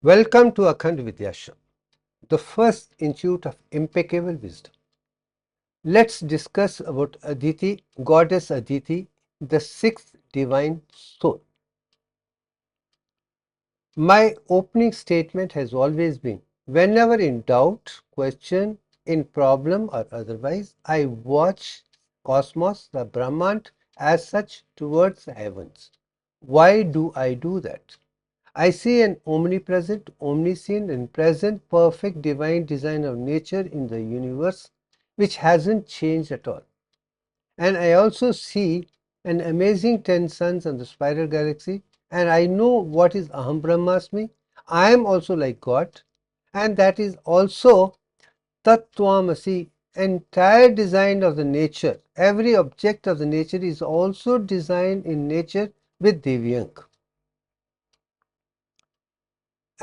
Welcome to Akhand Vidyashram, the first institute of impeccable wisdom. Let's discuss about Aditi, goddess Aditi, the sixth divine soul. My opening statement has always been, whenever in doubt, question, in problem or otherwise, I watch cosmos, the Brahmand, as such towards the heavens. Why do I do that? I see an omnipresent, omniscient and present perfect divine design of nature in the universe which hasn't changed at all. And I also see an amazing 10 suns on the spiral galaxy, and I know what is Aham Brahmasmi. I am also like God, and that is also Tattvamasi, entire design of the nature. Every object of the nature is also designed in nature with Divyank.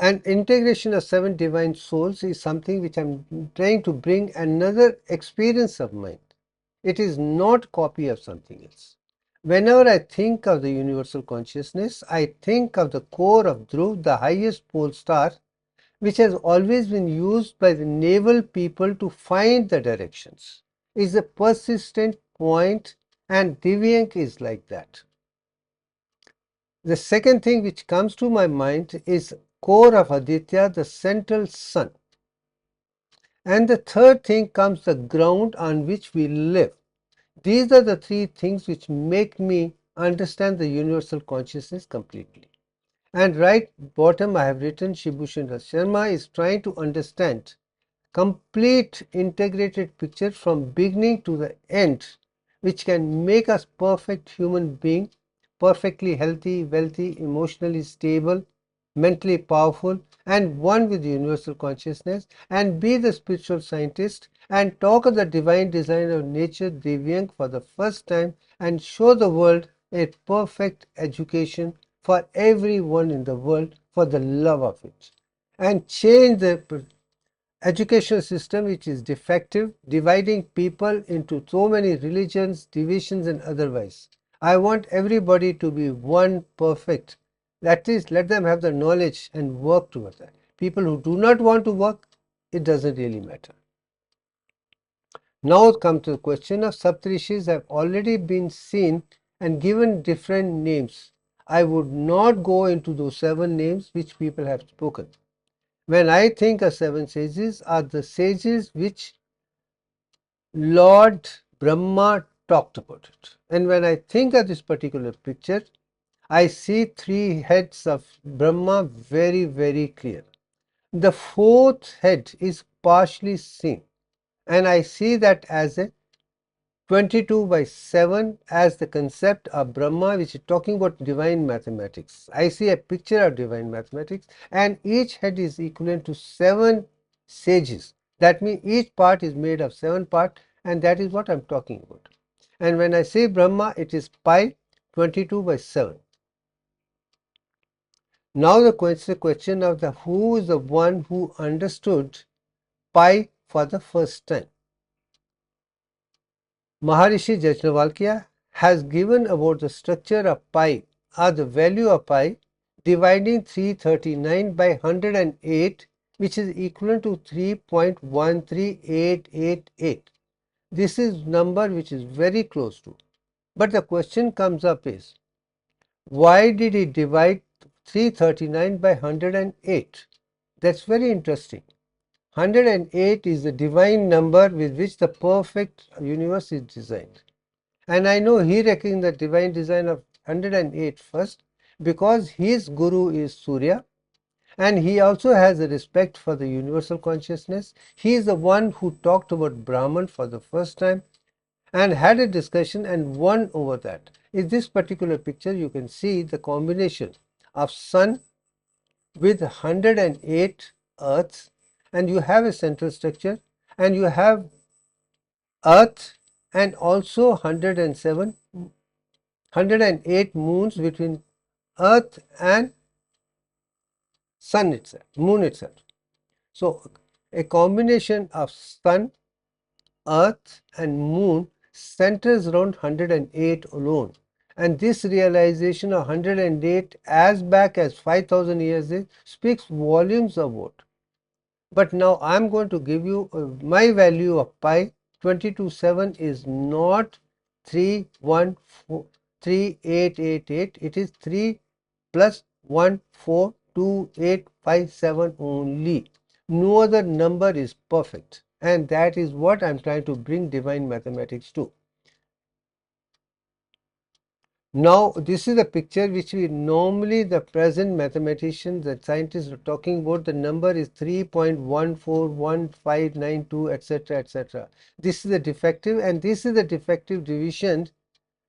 And integration of seven divine souls is something which I'm trying to bring another experience of mind. It is not copy of something else. Whenever I think of the universal consciousness, I think of the core of Dhruv, the highest pole star, which has always been used by the naval people to find the directions. It's a persistent point, and Divyank is like that. The second thing which comes to my mind is core of Aditya, the central sun. And the third thing comes the ground on which we live. These are the three things which make me understand the universal consciousness completely. And right bottom I have written Shibhushanda Sharma is trying to understand complete integrated picture from beginning to the end, which can make us perfect human being, perfectly healthy, wealthy, emotionally stable, mentally powerful, and one with universal consciousness, and be the spiritual scientist and talk of the divine design of nature Divyank for the first time and show the world a perfect education for everyone in the world for the love of it, and change the educational system which is defective, dividing people into so many religions, divisions and otherwise. I want everybody to be one perfect. At least let them have the knowledge and work towards that. People who do not want to work, it doesn't really matter. Now come to the question of Saptarishis have already been seen and given different names. I would not go into those 7 names which people have spoken. When I think of 7 sages are the sages which Lord Brahma talked about it. And when I think of this particular picture, I see 3 heads of Brahma very, very clear. The 4th head is partially seen, and I see that as a 22/7 as the concept of Brahma, which is talking about divine mathematics. I see a picture of divine mathematics, and each head is equivalent to 7 sages. That means each part is made of 7 parts, and that is what I'm talking about. And when I say Brahma, it is pi 22/7. Now the question of the who is the one who understood pi for the first time. Maharishi Yajnavalkya has given about the structure of pi or the value of pi dividing 339 by 108, which is equivalent to 3.13888. This is number which is very close to. But the question comes up is, why did he divide 339 by 108? That's very interesting. 108 is the divine number with which the perfect universe is designed. And I know he reckoned the divine design of 108 first because his guru is Surya, and he also has a respect for the universal consciousness. He is the one who talked about Brahman for the first time and had a discussion and won over that. In this particular picture, you can see the combination of sun with 108 earths, and you have a central structure, and you have earth and also 108 moons between earth and sun itself, moon itself. So a combination of sun, earth and moon centers around 108 alone. And this realization of 108 as back as 5000 years speaks volumes about. But now I'm going to give you my value of pi. 22.7 is not 3143888. It is 3 plus 142857 only. No other number is perfect. And that is what I'm trying to bring divine mathematics to. Now, this is a picture which we normally, the present mathematicians and scientists are talking about. The number is 3.141592, etc., etc. This is the defective, and this is the defective division,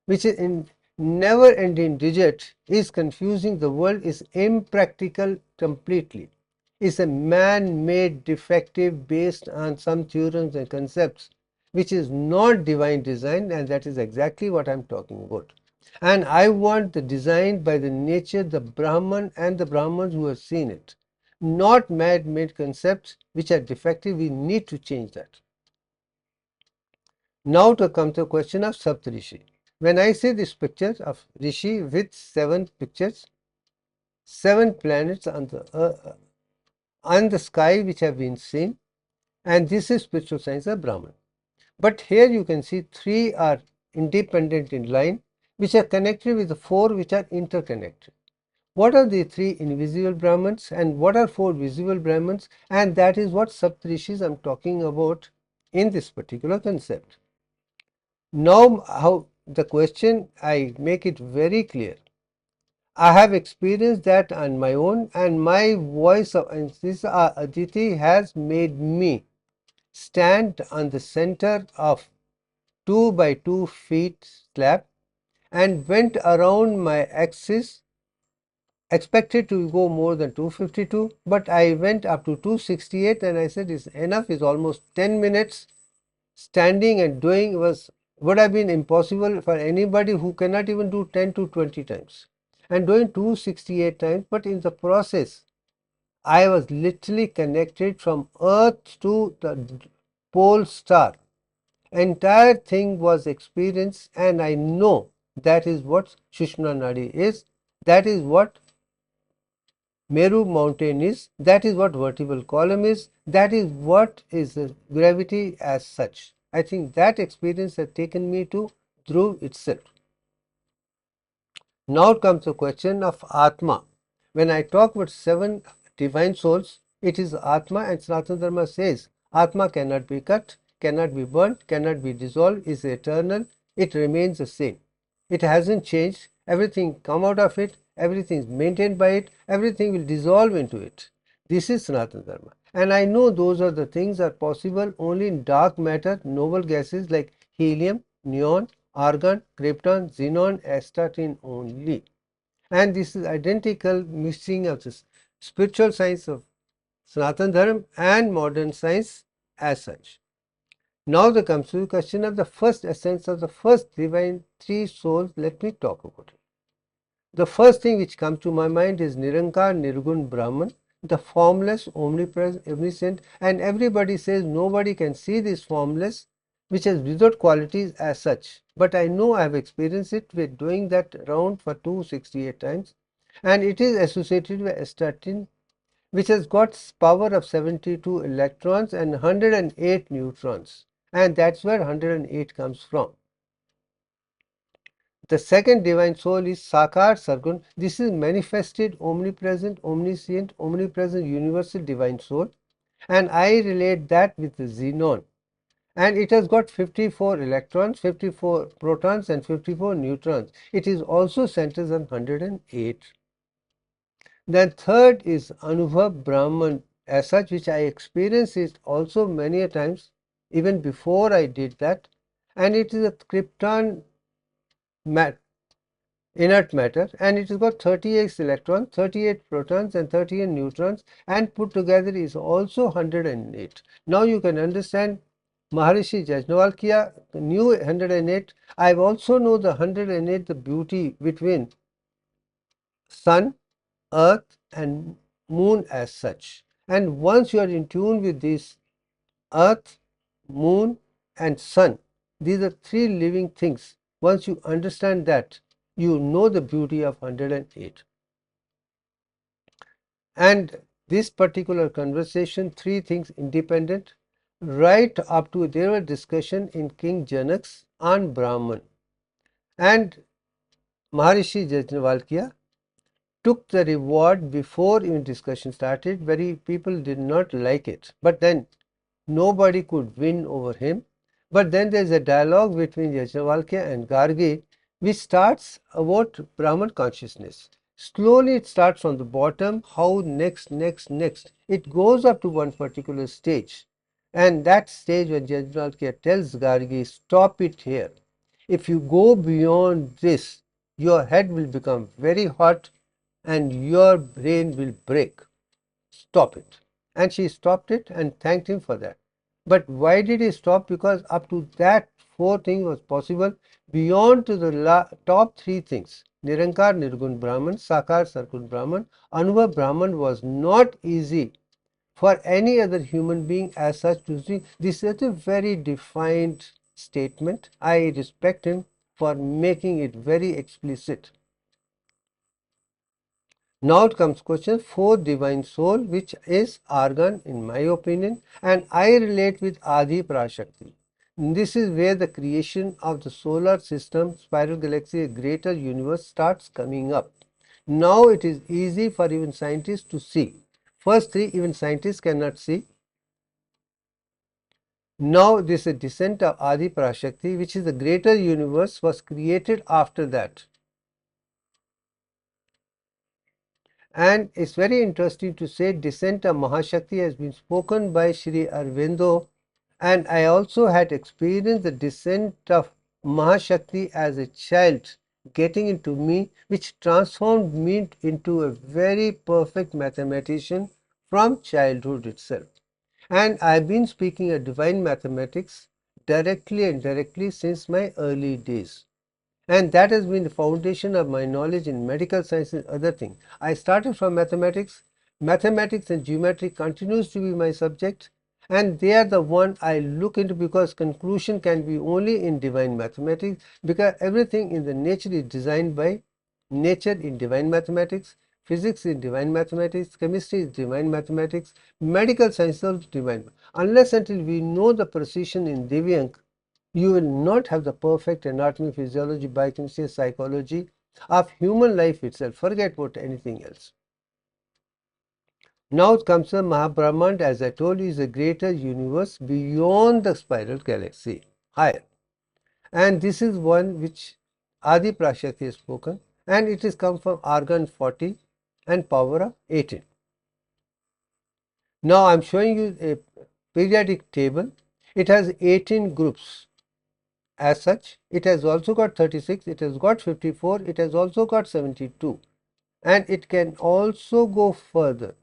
which is in never ending digit, is confusing the world, is impractical completely. Is a man-made defective based on some theorems and concepts, which is not divine design, and that is exactly what I'm talking about. And I want the design by the nature, the Brahman and the Brahmans who have seen it, not man-made concepts which are defective. We need to change that. Now to come to the question of Saptarishi. When I say this picture of Rishi with 7 pictures, 7 planets on the sky which have been seen, and this is spiritual science of Brahman. But here you can see 3 are independent in line, which are connected with the 4 which are interconnected. What are the 3 invisible Brahmans and what are 4 visible Brahmans? And that is what Saptarishis I'm talking about in this particular concept. Now, how the question, I make it very clear. I have experienced that on my own, and my voice of this Aditi has made me stand on the center of 2 by 2 feet slab and went around my axis, expected to go more than 252, but I went up to 268 and I said it's enough, it's almost 10 minutes. Standing and doing would have been impossible for anybody who cannot even do 10 to 20 times, and doing 268 times. But in the process, I was literally connected from Earth to the pole star. Entire thing was experienced, and I know that is what Shushma Nadi is. That is what Meru mountain is, that is what vertebral column is, that is what is gravity as such. I think that experience has taken me to Dhruv itself. Now comes the question of Atma. When I talk about 7 divine souls, it is Atma, and Sanatana Dharma says Atma cannot be cut, cannot be burnt, cannot be dissolved, is eternal, it remains the same. It hasn't changed, everything come out of it, everything is maintained by it, everything will dissolve into it. This is Sanatana Dharma. And I know those are the things are possible only in dark matter, noble gases like helium, neon, argon, krypton, xenon, astatine only. And this is identical mixing of the spiritual science of Sanatana Dharma and modern science as such. Now there comes to the question of the first essence of the first divine 3 souls. Let me talk about it. The first thing which comes to my mind is Nirankar Nirgun Brahman, the formless, omnipresent, omniscient, and everybody says nobody can see this formless, which is without qualities as such. But I know I have experienced it with doing that round for 268 times, and it is associated with astatine, which has got power of 72 electrons and 108 neutrons, and that's where 108 comes from. The second divine soul is Sakar Sargun. This is manifested, omnipresent, omniscient, omnipresent, universal divine soul. And I relate that with the xenon. And it has got 54 electrons, 54 protons, and 54 neutrons. It is also centers on 108. Then third is Anubhav Brahman as such, which I experienced it also many a times, even before I did that. And it is a krypton inert matter, and it has got 38 electrons, 38 protons, and 38 neutrons, and put together is also 108. Now you can understand Maharishi Yajnavalkya knew 108. I also know the 108, the beauty between sun, earth, and moon as such. And once you are in tune with this earth, moon, and sun, these are 3 living things. Once you understand that, you know the beauty of 108. And this particular conversation, three things independent, right up to there were discussion in King Janak's on Brahman. And Maharishi Yajnavalkya took the reward before even discussion started. Very people did not like it. But then nobody could win over him. But then there is a dialogue between Yajnavalkya and Gargi which starts about Brahman consciousness. Slowly it starts from the bottom, how next. It goes up to one particular stage. And that stage when Yajnavalkya tells Gargi, stop it here. If you go beyond this, your head will become very hot and your brain will break. Stop it. And she stopped it and thanked him for that. But why did he stop? Because up to that four things was possible. Beyond to the top three things, Nirankar Nirgun Brahman, Sakar Sargun Brahman, Anubhav Brahman was not easy for any other human being as such to see. This is a very defined statement. I respect him for making it very explicit. Now it comes question 4, divine soul, which is organ in my opinion, and I relate with Adi Prashakti. This is where the creation of the solar system, spiral galaxy, a greater universe starts coming up. Now it is easy for even scientists to see. First three even scientists cannot see. Now this is a descent of Adi Prashakti, which is the greater universe, was created after that. And it's very interesting to say descent of Mahashakti has been spoken by Sri Aurobindo, and I also had experienced the descent of Mahashakti as a child getting into me, which transformed me into a very perfect mathematician from childhood itself. And I've been speaking of divine mathematics directly and indirectly since my early days. And that has been the foundation of my knowledge in medical science and other things. I started from mathematics. Mathematics and geometry continues to be my subject, and they are the one I look into because conclusion can be only in divine mathematics, because everything in the nature is designed by nature in divine mathematics, physics is divine mathematics, chemistry is divine mathematics, medical science is divine. Unless until we know the precision in Divyank, you will not have the perfect anatomy, physiology, biochemistry, psychology of human life itself. Forget about anything else. Now comes the Mahabrahmand, as I told you, is a greater universe beyond the spiral galaxy, higher. And this is one which Adi Prashakti has spoken, and it is come from organ 40 and power of 18. Now I am showing you a periodic table. It has 18 groups. As such, it has also got 36, it has got 54, it has also got 72, and it can also go further.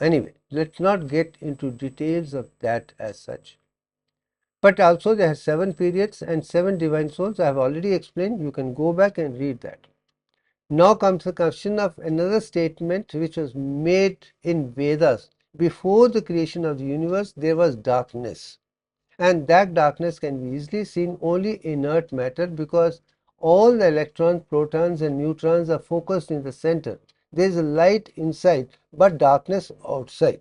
Anyway, let's not get into details of that as such. But also there are 7 periods and 7 divine souls. I have already explained. You can go back and read that. Now comes the question of another statement which was made in Vedas. Before the creation of the universe, there was darkness. And that darkness can be easily seen only inert matter, because all the electrons, protons and neutrons are focused in the center. There is a light inside but darkness outside.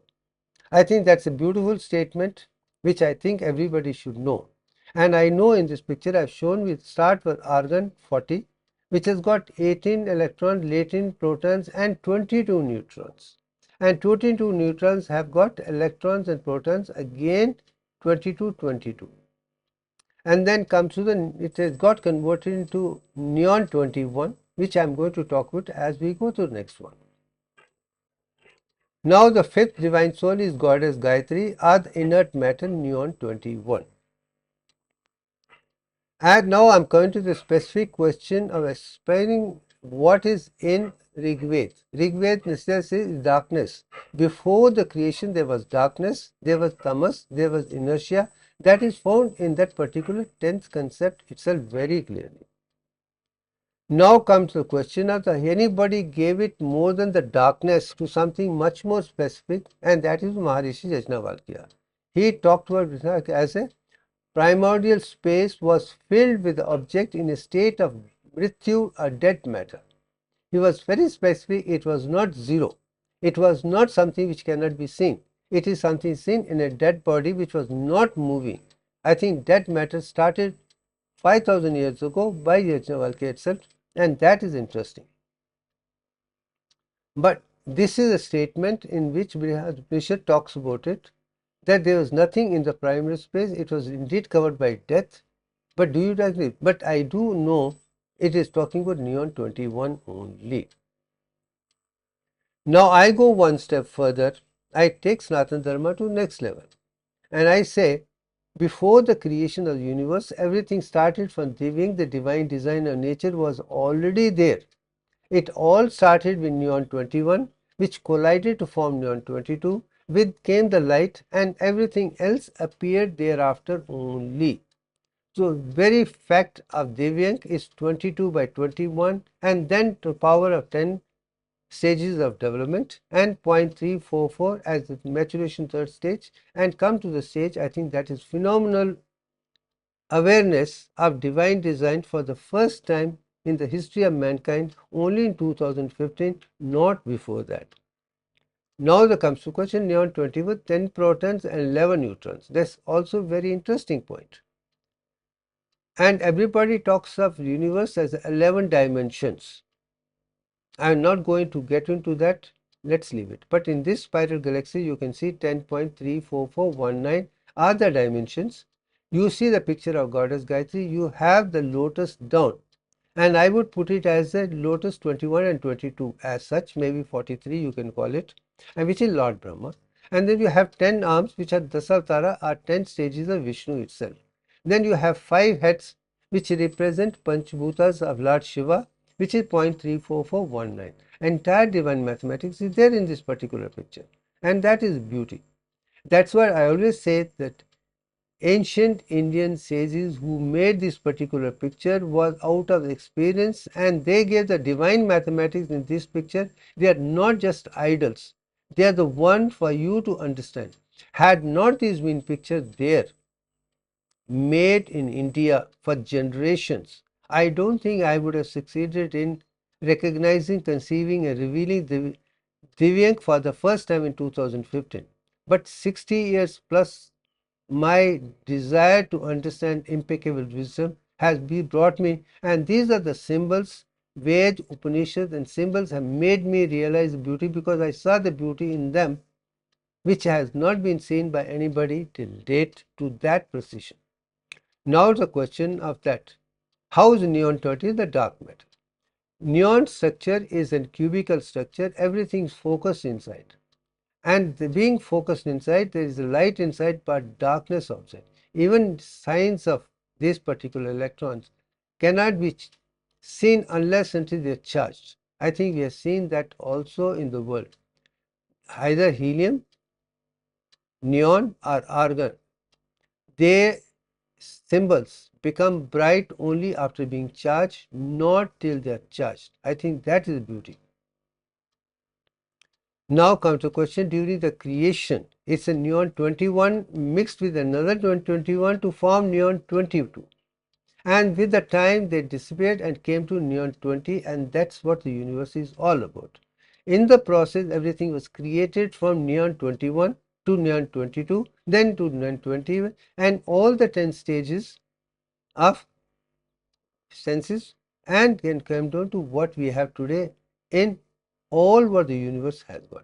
I think that's a beautiful statement which I think everybody should know. And I know in this picture I've shown, we start with argon 40, which has got 18 electrons, latent protons and 22 neutrons. And 22 neutrons have got electrons and protons, again 22. And then comes to it has got converted into neon 21, which I am going to talk about as we go to the next one. Now the fifth divine soul is goddess Gayatri, Ad inert matter neon 21. And now I am coming to the specific question of explaining what is in Rigved. Rigved necessarily is darkness. Before the creation there was darkness, there was tamas, there was inertia. That is found in that particular 10th concept itself very clearly. Now comes the question of anybody gave it more than the darkness to something much more specific, and that is Maharishi Yajnavalkya. He talked about it as a primordial space was filled with the object in a state of Mrityu, a dead matter. He was very specific. It was not zero. It was not something which cannot be seen. It is something seen in a dead body which was not moving. I think dead matter started 5000 years ago by Yajnavalkya itself, and that is interesting. But this is a statement in which Brihadupanishad talks about it, that there was nothing in the primary space. It was indeed covered by death. But do you agree? But I do know it is talking about neon 21 only. Now I go one step further. I take Sanatana Dharma to next level. And I say, before the creation of the universe, everything started from Divyang. The divine design of nature was already there. It all started with neon 21, which collided to form neon 22. With came the light, and everything else appeared thereafter only. So, very fact of Divyang is 22 by 21, and then to power of 10 stages of development, and 0.344 as the maturation third stage, and come to the stage, I think that is phenomenal awareness of divine design for the first time in the history of mankind, only in 2015, not before that. Now there comes to question neon 20 with 10 protons and 11 neutrons. That's also a very interesting point. And everybody talks of universe as 11 dimensions. I am not going to get into that. Let's leave it. But in this spiral galaxy, you can see 10.34419 are the dimensions. You see the picture of Goddess Gayatri. You have the lotus down. And I would put it as the lotus 21 and 22 as such, maybe 43 you can call it, and which is Lord Brahma. And then you have 10 arms, which are Dasavatara, are 10 stages of Vishnu itself. Then you have 5 heads, which represent Panchabhutas of Lord Shiva, which is 0.34419. Entire divine mathematics is there in this particular picture, and that is beauty. That's why I always say that ancient Indian sages who made this particular picture was out of experience, and they gave the divine mathematics in this picture. They are not just idols. They are the one for you to understand. Had not these been pictures there, made in India for generations, I don't think I would have succeeded in recognizing, conceiving, and revealing the Divyang for the first time in 2015. But 60 years plus, my desire to understand impeccable wisdom has brought me, and these are the symbols. Ved, Upanishads, and symbols have made me realize beauty, because I saw the beauty in them, which has not been seen by anybody till date to that precision. Now the question of that, how is neon 30 the dark matter? Neon structure is a cubical structure, everything is focused inside. And being focused inside, there is a light inside but darkness outside. Even signs of these particular electrons cannot be seen unless until they are charged. I think we have seen that also in the world. Either helium, neon, or argon, their symbols become bright only after being charged, not till they are charged. I think that is beauty. Now comes the question, during the creation, it's a neon 21 mixed with another neon 21 to form neon 22. And with the time they disappeared and came to neon 20, and that's what the universe is all about. In the process, everything was created from neon 21 to neon 22, then to neon 20, and all the 10 stages of senses, and then come down to what we have today in all what the universe has got.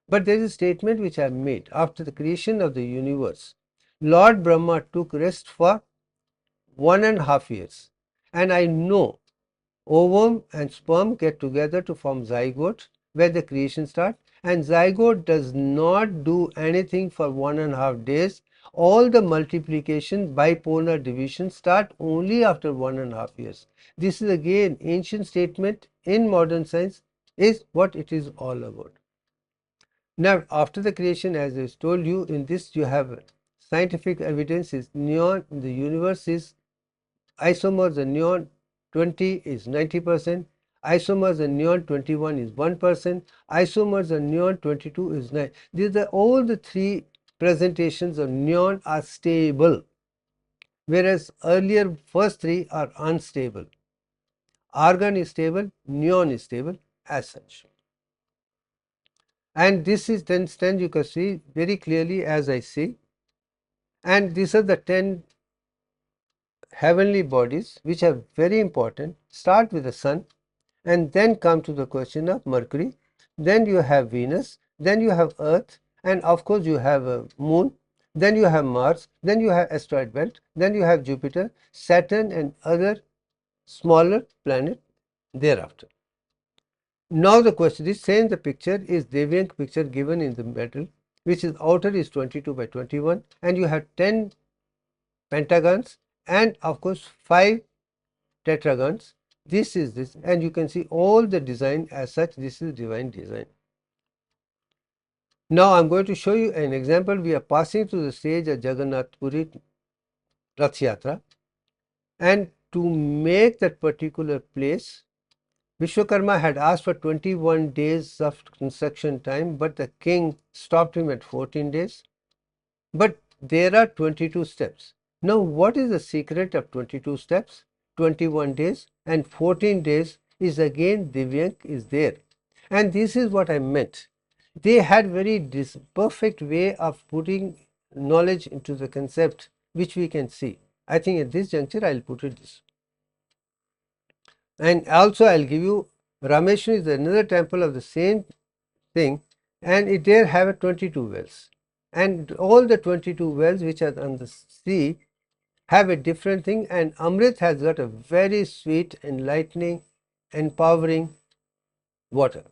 But there is a statement which I have made. After the creation of the universe, Lord Brahma took rest for 1.5 years. And I know ovum and sperm get together to form zygote, where the creation starts. And zygote does not do anything for 1.5 days. All the multiplication, bipolar division start only after 1.5 years. This is again ancient statement in modern science, is what it is all about. Now, after the creation, as I told you, in this you have scientific evidence is neon, the universe is isomers, the neon 20 is 90%, isomers and neon 21 is 1%, isomers and neon 22 is 9. These are all the three presentations of neon are stable, whereas earlier first three are unstable. argon is stable, neon is stable as such. And this is then you can see very clearly as I see. And these are the 10 heavenly bodies which are very important. Start with the sun and then come to the question of Mercury. Then you have Venus, then you have Earth, and of course you have a moon, then you have Mars, then you have asteroid belt, then you have Jupiter, Saturn and other smaller planet thereafter. Now the question is, same the picture is Devyank picture given in the middle, which is outer is 22 by 21 and you have 10 pentagons and of course 5 tetragons. This is this, and you can see all the design as such. This is divine design. Now I am going to show you an example. We are passing through the stage of Jagannath Puri Rath Yatra, and to make that particular place, Vishwakarma had asked for 21 days of construction time, but the king stopped him at 14 days. But there are 22 steps. Now, what is the secret of 22 steps, 21 days, and 14 days is again Divyank is there. And this is what I meant. They had very perfect way of putting knowledge into the concept, which we can see. I think at this juncture, I'll put it this. And also, I'll give you Rameshwar is another temple of the same thing, and it there have 22 wells. And all the 22 wells which are on the sea have a different thing, and Amrit has got a very sweet, enlightening, empowering water.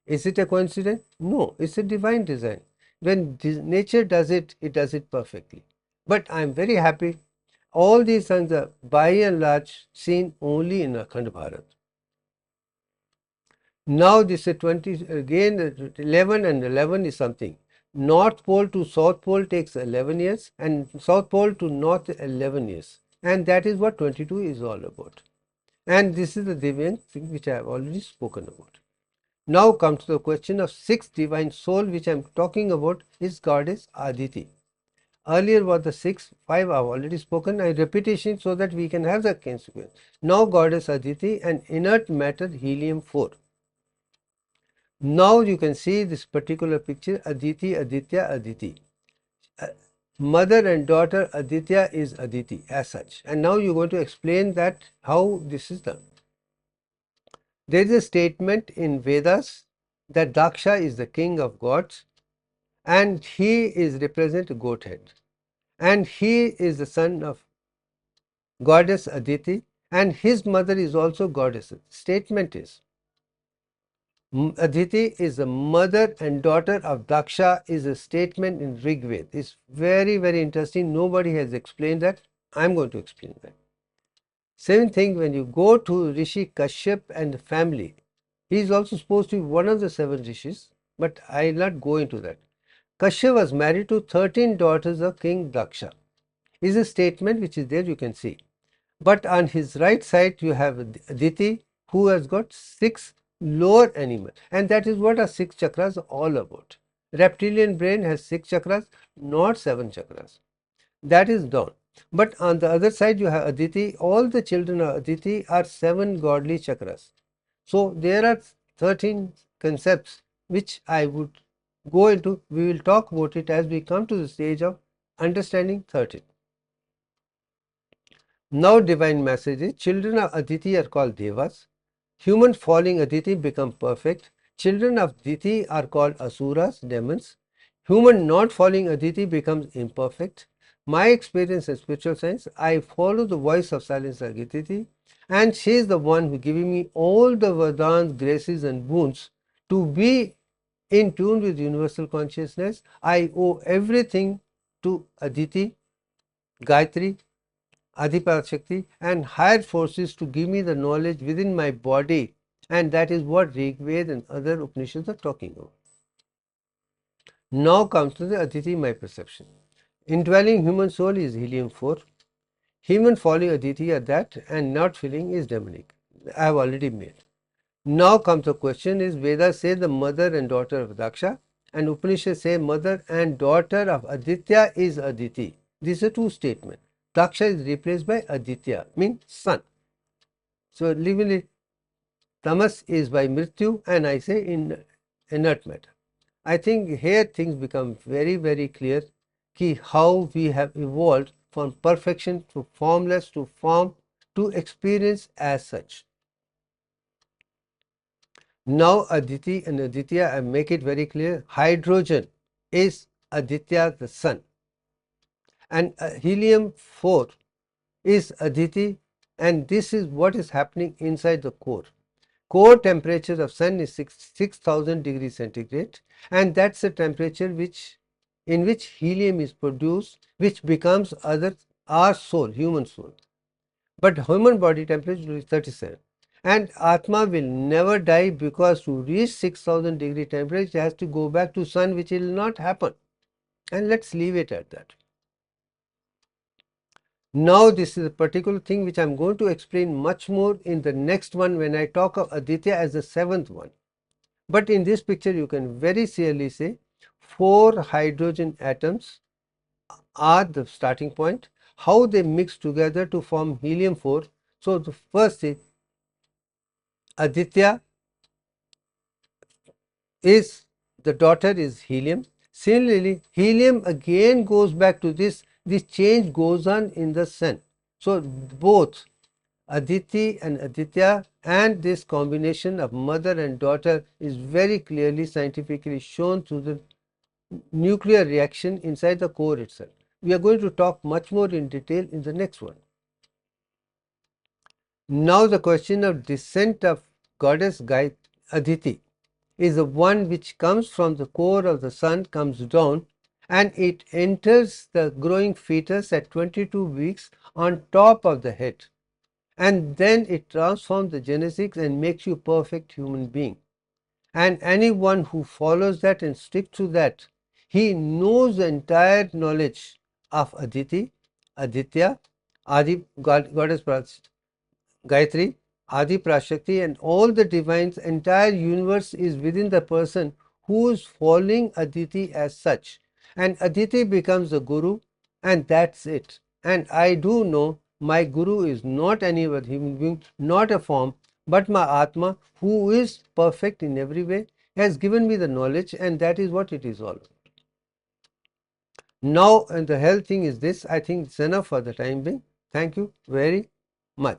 Is it a coincidence? No, it's a divine design. When nature does it, it does it perfectly. But I am very happy. All these things are by and large seen only in Akhand Bharat. Now this is 20, again 11 and 11 is something. North pole to south pole takes 11 years and south pole to north 11 years. And that is what 22 is all about. And this is the Divyan thing which I have already spoken about. Now comes to the question of sixth divine soul which I am talking about is goddess Aditi. Earlier was the 6, 5 I have already spoken. I repetition so that we can have the consequence. Now goddess Aditi and inert matter helium-4. Now you can see this particular picture Aditi, Aditya, Aditi. Mother and daughter Aditya is Aditi as such. And now you are going to explain that how this is done. There is a statement in Vedas that Daksha is the king of gods and he is represent Godhead. And he is the son of goddess Aditi and his mother is also goddess. Statement is Aditi is the mother and daughter of Daksha is a statement in Rig Veda. It's very, very interesting. Nobody has explained that. I'm going to explain that. Same thing when you go to Rishi Kashyap and the family. He is also supposed to be one of the 7 rishis, but I will not go into that. Kashyap was married to 13 daughters of King Daksha. Is a statement which is there, you can see. But on his right side, you have Aditi, who has got 6 lower animals, and that is what are 6 chakras all about. Reptilian brain has 6 chakras, not 7 chakras. That is down. But on the other side, you have Aditi. All the children of Aditi are 7 godly chakras. So there are 13 concepts which I would go into. We will talk about it as we come to the stage of understanding 13. Now divine messages. Children of Aditi are called Devas. Humans following Aditi become perfect. Children of Aditi are called Asuras, demons. Human not following Aditi becomes imperfect. My experience in spiritual science, I follow the voice of silence like Aditi, and she is the one who giving me all the Vedanta graces and boons to be in tune with universal consciousness. I owe everything to Aditi, Gayatri, Adipashakti and higher forces to give me the knowledge within my body, and that is what Rig Veda and other Upanishads are talking about. Now comes to the Aditi, my perception. Indwelling human soul is helium-4. Human following Aditi are that and not feeling is demonic. I have already made. Now comes the question is Vedas say the mother and daughter of Daksha and Upanishads say mother and daughter of Aditya is Aditi. These are 2 statements. Daksha is replaced by Aditya, means son. So literally, tamas is by mrityu, and I say in inert matter. I think here things become very, very clear ki how we have evolved from perfection to formless to form to experience as such. Now Aditi and Aditya, I make it very clear, hydrogen is Aditya the sun, and helium 4 is Aditi, and this is what is happening inside the core. Core temperature of sun is 6,000 degrees centigrade, and that's the temperature in which helium is produced, which becomes our soul, human soul. But human body temperature is 37, and Atma will never die, because to reach 6,000 degree temperature it has to go back to sun, which will not happen. And let's leave it at that. Now this is a particular thing which I am going to explain much more in the next one when I talk of Aditya as the seventh one. But in this picture you can very clearly say 4 hydrogen atoms are the starting point. How they mix together to form helium 4. So the first is Aditya is the daughter is helium. Similarly, helium again goes back to this change goes on in the sun. So both Aditi and Aditya and this combination of mother and daughter is very clearly scientifically shown through the nuclear reaction inside the core itself. We are going to talk much more in detail in the next one. Now the question of descent of goddess Aditi is the one which comes from the core of the sun, comes down, and it enters the growing fetus at 22 weeks on top of the head, and then it transforms the genetics and makes you a perfect human being. And anyone who follows that and sticks to that, he knows the entire knowledge of Aditi, Aditya, goddess Gayatri, Adi Prashakti, and all the divines. Entire universe is within the person who is following Aditi as such. And Aditi becomes the Guru, and that's it. And I do know my Guru is not any other human being, not a form, but my Atma, who is perfect in every way, has given me the knowledge, and that is what it is all about. Now, and the health thing is this, I think it's enough for the time being. Thank you very